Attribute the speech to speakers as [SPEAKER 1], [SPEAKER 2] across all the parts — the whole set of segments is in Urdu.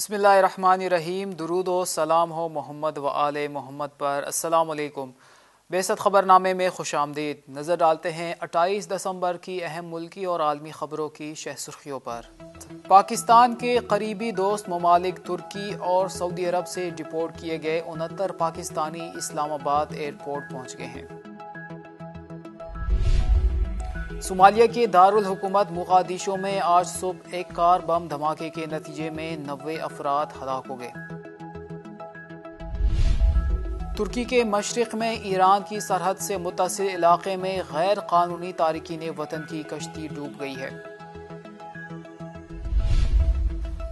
[SPEAKER 1] بسم اللہ الرحمن الرحیم۔ درود و سلام ہو محمد و آل محمد پر۔ السلام علیکم۔ بعثت خبرنامے میں خوش آمدید۔ نظر ڈالتے ہیں 28 دسمبر کی اہم ملکی اور عالمی خبروں کی شہ سرخیوں پر۔ پاکستان کے قریبی دوست ممالک ترکی اور سعودی عرب سے ڈپورٹ کیے گئے 69 پاکستانی اسلام آباد ایئرپورٹ پہنچ گئے ہیں۔ صومالیہ کے دارالحکومت مقادیشو میں آج صبح ایک کار بم دھماکے کے نتیجے میں 90 افراد ہلاک ہو گئے۔ ترکی کے مشرق میں ایران کی سرحد سے متصل علاقے میں غیر قانونی تارکین وطن کی کشتی ڈوب گئی ہے۔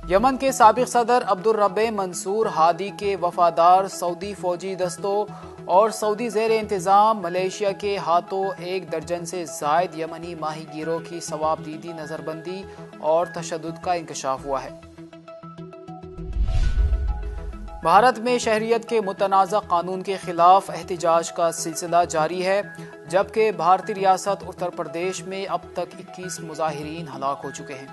[SPEAKER 1] یمن کے سابق صدر عبدالرب منصور ہادی کے وفادار سعودی فوجی دستوں اور سعودی زیر انتظام ملیشیا کے ہاتھوں 1 درجن سے زائد یمنی ماہی گیروں کی ثواب دیدی نظر بندی اور تشدد کا انکشاف ہوا ہے۔ بھارت میں شہریت کے متنازع قانون کے خلاف احتجاج کا سلسلہ جاری ہے، جبکہ بھارتی ریاست اتر پردیش میں اب تک 21 مظاہرین ہلاک ہو چکے ہیں۔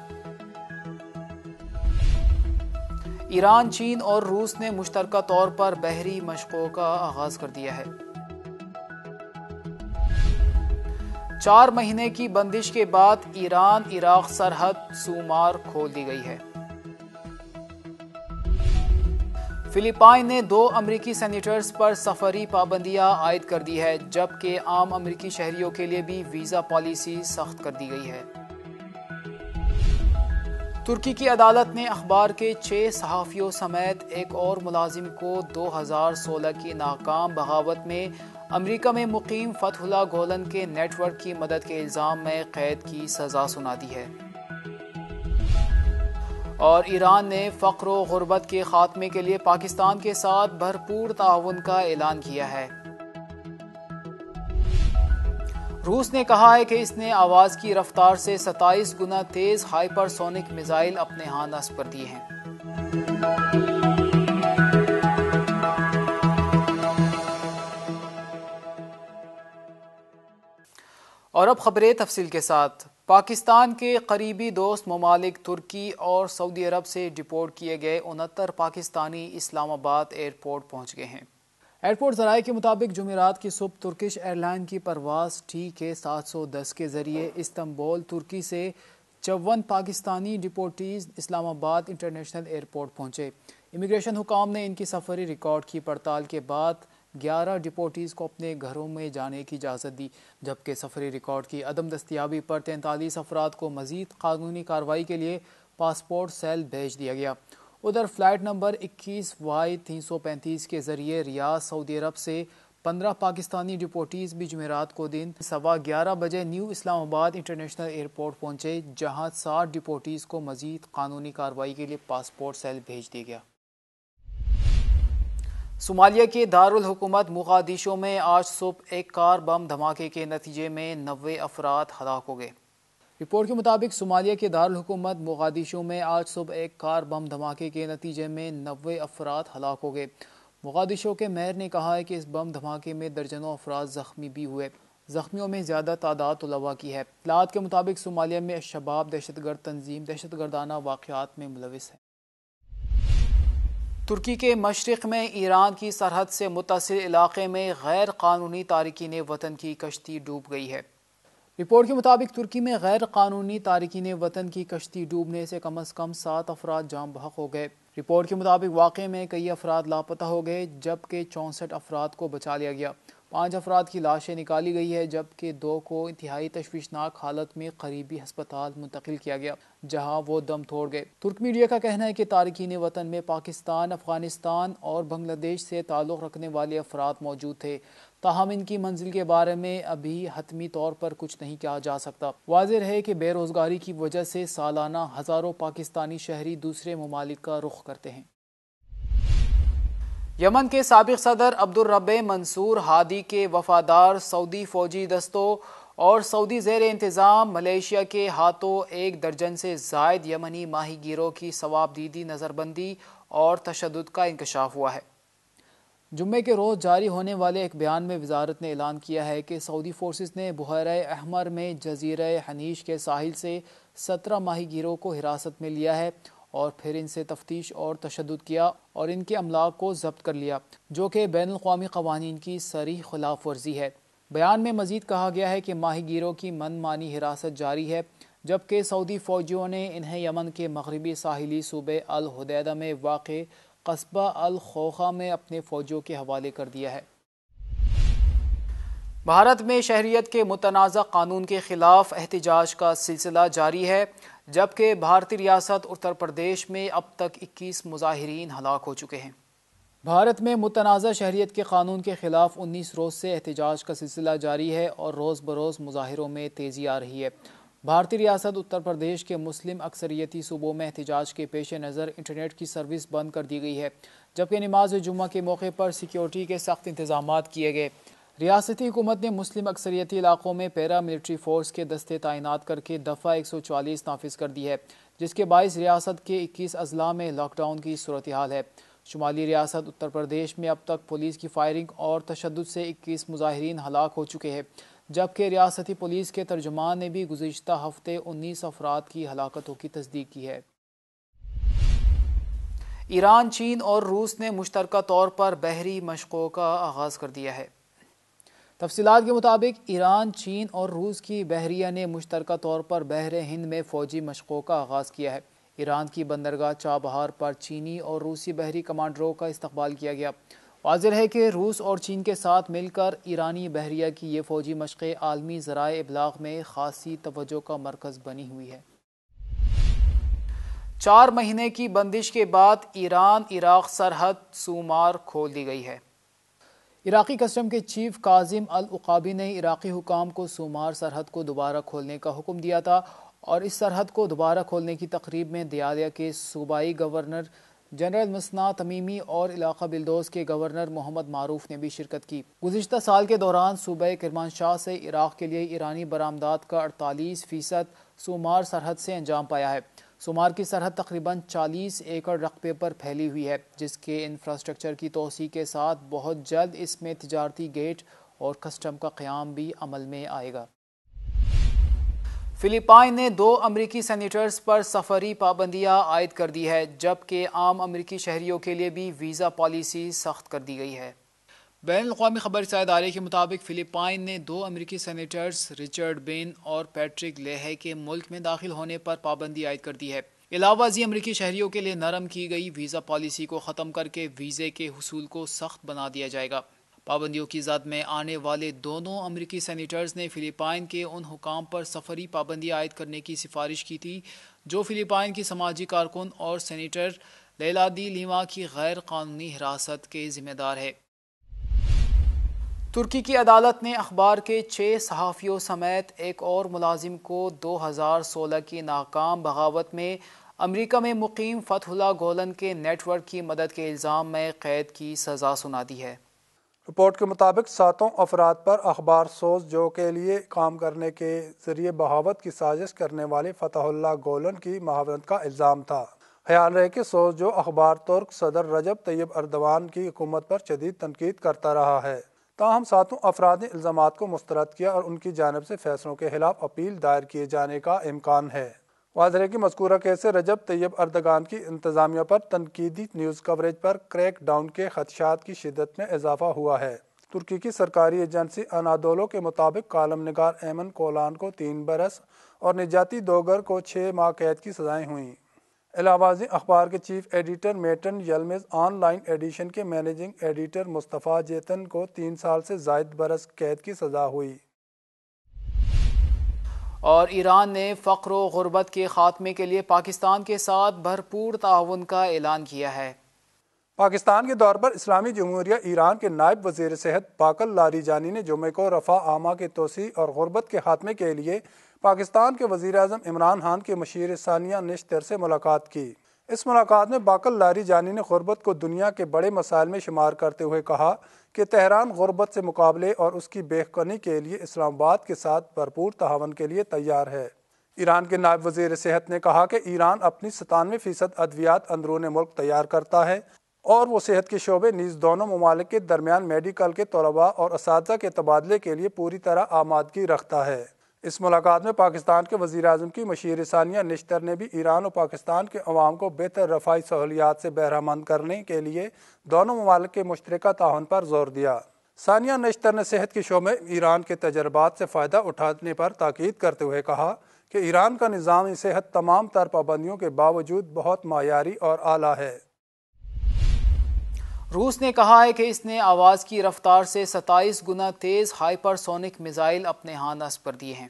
[SPEAKER 1] ایران، چین اور روس نے مشترکہ طور پر بحری مشقوں کا آغاز کر دیا ہے۔ 4 مہینے کی بندش کے بعد ایران عراق سرحد سومار کھول دی گئی ہے۔ فلپائن نے 2 امریکی سینیٹرز پر سفری پابندیاں عائد کر دی ہے، جبکہ عام امریکی شہریوں کے لیے بھی ویزا پالیسی سخت کر دی گئی ہے۔ ترکی کی عدالت نے اخبار کے 6 صحافیوں سمیت ایک اور ملازم کو 2016 کی ناکام بغاوت میں امریکہ میں مقیم فتح اللہ گولن کے نیٹ ورک کی مدد کے الزام میں قید کی سزا سنا دی ہے۔ اور ایران نے فقر و غربت کے خاتمے کے لیے پاکستان کے ساتھ بھرپور تعاون کا اعلان کیا ہے۔ روس نے کہا ہے کہ اس نے آواز کی رفتار سے 27 گنا تیز ہائپر سونک میزائل اپنے ہاں نصب کر دیے ہیں۔ اور اب خبریں تفصیل کے ساتھ۔ پاکستان کے قریبی دوست ممالک ترکی اور سعودی عرب سے ڈپورٹ کیے گئے 69 پاکستانی اسلام آباد ایئرپورٹ پہنچ گئے ہیں۔ ایئرپورٹ ذرائع کے مطابق جمعرات کی صبح ترکش ایئر لائن کی پرواز TK-710 کے ذریعے استنبول ترکی سے 54 پاکستانی ڈپورٹیز اسلام آباد انٹرنیشنل ایئرپورٹ پہنچے۔ امیگریشن حکام نے ان کی سفری ریکارڈ کی پڑتال کے بعد 11 ڈپورٹیز کو اپنے گھروں میں جانے کی اجازت دی، جبکہ سفری ریکارڈ کی عدم دستیابی پر 43 افراد کو مزید قانونی کارروائی کے لیے پاسپورٹ سیل بھیج دیا گیا۔ ادھر فلائٹ نمبر 21Y335 کے ذریعے ریاض سعودی عرب سے 15 پاکستانی ڈپورٹیز بھی جمعرات کو دن 11:15 بجے نیو اسلام آباد انٹرنیشنل ایئرپورٹ پہنچے، جہاں 60 ڈپورٹیز کو مزید قانونی کارروائی کے لیے پاسپورٹ سیل بھیج دیا گیا۔ صومالیہ کے دارالحکومت مقادیشو میں آج صبح ایک کار بم دھماکے کے نتیجے میں 90 افراد ہلاک ہو گئے۔ رپورٹ کے مطابق صومالیہ کے دارالحکومت مقادیشو میں آج صبح ایک کار بم دھماکے کے نتیجے میں 90 افراد ہلاک ہو گئے۔ مقادیشو کے میئر نے کہا ہے کہ اس بم دھماکے میں درجنوں افراد زخمی بھی ہوئے۔ زخمیوں میں زیادہ تعداد طلباء کی ہے۔ اطلاعات کے مطابق صومالیہ میں الشباب دہشت گرد تنظیم دہشت گردانہ واقعات میں ملوث ہے۔ ترکی کے مشرق میں ایران کی سرحد سے متصل علاقے میں غیر قانونی تارکین وطن کی کشتی ڈوب گئی ہے۔ رپورٹ کے مطابق ترکی میں غیر قانونی تارکین وطن کی کشتی ڈوبنے سے کم از کم 7 افراد جاں بحق ہو گئے۔ رپورٹ کے مطابق واقعے میں کئی افراد لاپتہ ہو گئے، جبکہ 64 افراد کو بچا لیا گیا۔ 5 افراد کی لاشیں نکالی گئی ہے، جبکہ 2 کو انتہائی تشویشناک حالت میں قریبی ہسپتال منتقل کیا گیا، جہاں وہ دم توڑ گئے۔ ترک میڈیا کا کہنا ہے کہ تارکین وطن میں پاکستان، افغانستان اور بنگلہ دیش سے تعلق رکھنے والے افراد موجود تھے، تاہم ان کی منزل کے بارے میں ابھی حتمی طور پر کچھ نہیں کہا جا سکتا۔ واضح ہے کہ بے روزگاری کی وجہ سے سالانہ ہزاروں پاکستانی شہری دوسرے ممالک کا رخ کرتے ہیں۔ یمن کے سابق صدر عبدالرب منصور ہادی کے وفادار سعودی فوجی دستوں اور سعودی زیر انتظام ملیشیا کے ہاتھوں 1 درجن سے زائد یمنی ماہی گیروں کی ثواب دیدی نظر بندی اور تشدد کا انکشاف ہوا ہے۔ جمعے کے روز جاری ہونے والے ایک بیان میں وزارت نے اعلان کیا ہے کہ سعودی فورسز نے بحیرہ احمر میں جزیرہ حنیش کے ساحل سے 17 ماہی گیروں کو حراست میں لیا ہے اور پھر ان سے تفتیش اور تشدد کیا اور ان کے املاک کو ضبط کر لیا، جو کہ بین الاقوامی قوانین کی صریح خلاف ورزی ہے۔ بیان میں مزید کہا گیا ہے کہ ماہی گیروں کی من مانی حراست جاری ہے، جبکہ سعودی فوجیوں نے انہیں یمن کے مغربی ساحلی صوبے الحدیدہ میں واقع قصبہ الخوخہ میں اپنے فوجیوں کے حوالے کر دیا ہے۔ بھارت میں شہریت کے متنازع قانون کے خلاف احتجاج کا سلسلہ جاری ہے، جبکہ بھارتی ریاست اتر پردیش میں اب تک 21 مظاہرین ہلاک ہو چکے ہیں۔ بھارت میں متنازع شہریت کے قانون کے خلاف 19 روز سے احتجاج کا سلسلہ جاری ہے اور روز بروز مظاہروں میں تیزی آ رہی ہے۔ بھارتی ریاست اتر پردیش کے مسلم اکثریتی صوبوں میں احتجاج کے پیش نظر انٹرنیٹ کی سروس بند کر دی گئی ہے، جبکہ نماز جمعہ کے موقع پر سیکیورٹی کے سخت انتظامات کیے گئے۔ ریاستی حکومت نے مسلم اکثریتی علاقوں میں پیرا ملٹری فورس کے دستے تعینات کر کے دفعہ 144 نافذ کر دی ہے، جس کے باعث ریاست کے 21 اضلاع میں لاک ڈاؤن کی صورتحال ہے۔ شمالی ریاست اتر پردیش میں اب تک پولیس کی فائرنگ اور تشدد سے 21 مظاہرین ہلاک ہو چکے ہیں، جبکہ ریاستی پولیس کے ترجمان نے بھی گزشتہ ہفتے 19 افراد کی ہلاکتوں کی تصدیق کی ہے۔ ایران، چین اور روس نے مشترکہ طور پر بحری مشقوں کا آغاز کر دیا ہے۔ تفصیلات کے مطابق ایران، چین اور روس کی بحریہ نے مشترکہ طور پر بحر ہند میں فوجی مشقوں کا آغاز کیا ہے۔ ایران کی بندرگاہ چابہار پر چینی اور روسی بحری کمانڈروں کا استقبال کیا گیا۔ واضح ہے کہ روس اور چین کے ساتھ مل کر ایرانی بحریہ کی یہ فوجی مشقیں عالمی ذرائع ابلاغ میں خاصی توجہ کا مرکز بنی ہوئی ہے۔ 4 مہینے کی بندش کے بعد ایران عراق سرحد سومار کھول دی گئی ہے۔ عراقی کسٹم کے چیف کاظم العقابی نے عراقی حکام کو سومار سرحد کو دوبارہ کھولنے کا حکم دیا تھا، اور اس سرحد کو دوبارہ کھولنے کی تقریب میں دیالیہ کے صوبائی گورنر جنرل مسنا تمیمی اور علاقہ بلدوز کے گورنر محمد معروف نے بھی شرکت کی۔ گزشتہ سال کے دوران صوبہ کرمانشاہ سے عراق کے لیے ایرانی برآمدات کا 48% سومار سرحد سے انجام پایا ہے۔ سومار کی سرحد تقریباً 40 ایکڑ رقبے پر پھیلی ہوئی ہے، جس کے انفراسٹرکچر کی توسیع کے ساتھ بہت جلد اس میں تجارتی گیٹ اور کسٹم کا قیام بھی عمل میں آئے گا۔ فلپائن نے 2 امریکی سینیٹرز پر سفری پابندیاں عائد کر دی ہے، جبکہ عام امریکی شہریوں کے لیے بھی ویزا پالیسی سخت کر دی گئی ہے۔ بین الاقوامی خبر رساں ادارے کے مطابق فلپائن نے 2 امریکی سینیٹرز رچرڈ بین اور پیٹرک لیہے کے ملک میں داخل ہونے پر پابندی عائد کر دی ہے۔ علاوہ ازیں امریکی شہریوں کے لیے نرم کی گئی ویزا پالیسی کو ختم کر کے ویزے کے حصول کو سخت بنا دیا جائے گا۔ پابندیوں کی زد میں آنے والے دونوں امریکی سینیٹرز نے فلپائن کے ان حکام پر سفری پابندی عائد کرنے کی سفارش کی تھی جو فلپائن کی سماجی کارکن اور سینیٹر لیلا دی لیما کی غیر قانونی حراست کے ذمہ دار ہے۔ ترکی کی عدالت نے اخبار کے 6 صحافیوں سمیت ایک اور ملازم کو 2016 کی ناکام بغاوت میں امریکہ میں مقیم فتح اللہ گولن کے نیٹ ورک کی مدد کے الزام میں قید کی سزا سنا دی ہے۔
[SPEAKER 2] رپورٹ کے مطابق 7 افراد پر اخبار سوز جو کے لیے کام کرنے کے ذریعے بغاوت کی سازش کرنے والے فتح اللہ گولن کی معاونت کا الزام تھا۔ خیال رہے کہ سوز جو اخبار ترک صدر رجب طیب اردوان کی حکومت پر شدید تنقید کرتا رہا ہے، تاہم 7 افراد نے الزامات کو مسترد کیا اور ان کی جانب سے فیصلوں کے خلاف اپیل دائر کیے جانے کا امکان ہے۔ واضح ہے کہ مذکورہ کیس سے رجب طیب اردوان کی انتظامیہ پر تنقیدی نیوز کوریج پر کریک ڈاؤن کے خدشات کی شدت میں اضافہ ہوا ہے۔ ترکی کی سرکاری ایجنسی انادولو کے مطابق کالم نگار ایمن کولان کو 3 برس اور نجاتی دوگر کو 6 ماہ قید کی سزائیں ہوئیں۔ علاوہ ازیں اخبار کے chief editor Metin Yilmaz, on line edition کے مینیجنگ ایڈیٹر مصطفیٰ جیتن کو 3 سال سے زائد برس قید کی سزا ہوئی۔
[SPEAKER 1] اور ایران نے فقر و غربت کے خاتمے کے لیے پاکستان کے ساتھ بھرپور تعاون کا اعلان کیا ہے۔
[SPEAKER 2] پاکستان کے دور پر اسلامی جمہوریہ ایران کے نائب وزیر صحت باقر لاریجانی نے جمعے کو رفاه عامہ کے توسیع اور غربت کے خاتمے کے لیے پاکستان کے وزیر اعظم عمران خان کے مشیر ثانیہ نشتر سے ملاقات کی۔ اس ملاقات میں باقر لاریجانی نے غربت کو دنیا کے بڑے مسائل میں شمار کرتے ہوئے کہا کہ تہران غربت سے مقابلے اور اس کی بے کنی کے لیے اسلام آباد کے ساتھ بھرپور تعاون کے لیے تیار ہے۔ ایران کے نائب وزیر صحت نے کہا کہ ایران اپنی 97% ادویات اندرون ملک تیار کرتا ہے اور وہ صحت کے شعبے نیز دونوں ممالک کے درمیان میڈیکل کے طلباء اور اساتذہ کے تبادلے کے لیے پوری طرح آمادگی رکھتا ہے۔ اس ملاقات میں پاکستان کے وزیر اعظم کی مشیر ثانیہ نشتر نے بھی ایران اور پاکستان کے عوام کو بہتر رفاہی سہولیات سے بہرہ مند کرنے کے لیے دونوں ممالک کے مشترکہ تعاون پر زور دیا۔ ثانیہ نشتر نے صحت کے شعبے میں ایران کے تجربات سے فائدہ اٹھانے پر تاکید کرتے ہوئے کہا کہ ایران کا نظام صحت تمام تر پابندیوں کے باوجود بہت معیاری اور اعلیٰ ہے۔
[SPEAKER 1] روس نے کہا ہے کہ اس نے آواز کی رفتار سے 27 گنا تیز ہائپر سونک میزائل اپنے ہاں نصب کر دیے ہیں۔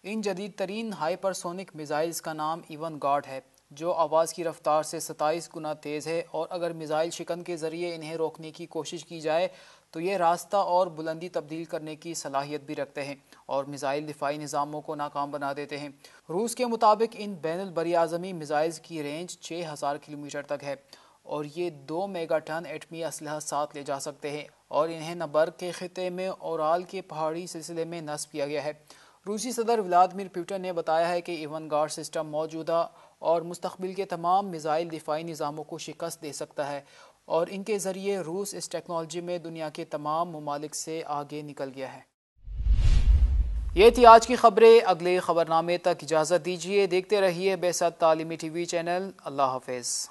[SPEAKER 1] ان جدید ترین ہائپر سونک میزائلز کا نام ایون گارڈ ہے، جو آواز کی رفتار سے 27 گنا تیز ہے، اور اگر میزائل شکن کے ذریعے انہیں روکنے کی کوشش کی جائے تو یہ راستہ اور بلندی تبدیل کرنے کی صلاحیت بھی رکھتے ہیں اور میزائل دفاعی نظاموں کو ناکام بنا دیتے ہیں۔ روس کے مطابق ان بین البری اعظمی میزائلز کی رینج 6000 کلومیٹر تک ہے اور یہ 2 میگا ٹن ایٹمی اسلحہ ساتھ لے جا سکتے ہیں، اور انہیں نبرگ کے خطے میں اورال کے پہاڑی سلسلے میں نصب کیا گیا ہے۔ روسی صدر ولادیمیر پوٹن نے بتایا ہے کہ ایون گارڈ سسٹم موجودہ اور مستقبل کے تمام میزائل دفاعی نظاموں کو شکست دے سکتا ہے، اور ان کے ذریعے روس اس ٹیکنالوجی میں دنیا کے تمام ممالک سے آگے نکل گیا ہے۔ یہ تھی آج کی خبریں۔ اگلے خبرنامے تک اجازت دیجیے۔ دیکھتے رہیے بیست تعلیمی ٹی وی چینل۔ اللہ حافظ۔